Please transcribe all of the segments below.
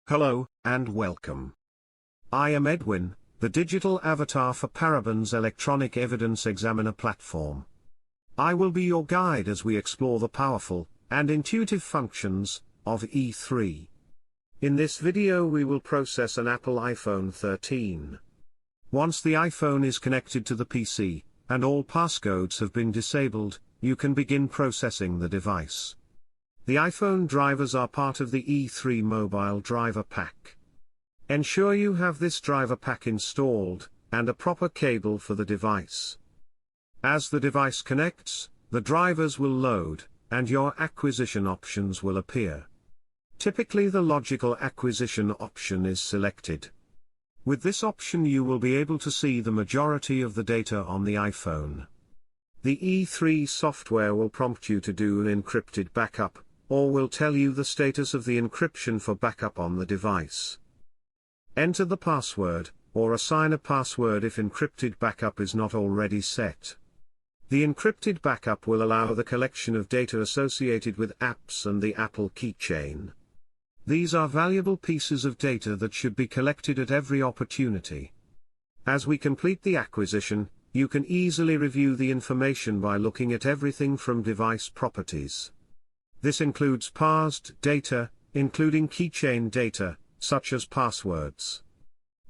Hello, and welcome. I am Edwin, the digital avatar for Paraban's electronic evidence examiner platform. I will be your guide as we explore the powerful and intuitive functions of E3. In this video we will process an Apple iPhone 13. Once the iPhone is connected to the PC, and all passcodes have been disabled, you can begin processing the device. The iPhone drivers are part of the E3 mobile driver pack. Ensure you have this driver pack installed, and a proper cable for the device. As the device connects, the drivers will load, and your acquisition options will appear. Typically the logical acquisition option is selected. With this option you will be able to see the majority of the data on the iPhone. The E3 software will prompt you to do an encrypted backup, or will tell you the status of the encryption for backup on the device. Enter the password, or assign a password if encrypted backup is not already set. The encrypted backup will allow the collection of data associated with apps and the Apple keychain. These are valuable pieces of data that should be collected at every opportunity. As we complete the acquisition, you can easily review the information by looking at everything from device properties. This includes parsed data, including keychain data, such as passwords.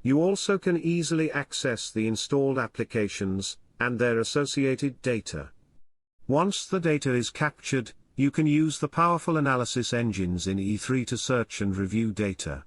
You also can easily access the installed applications, and their associated data. Once the data is captured, you can use the powerful analysis engines in E3 to search and review data.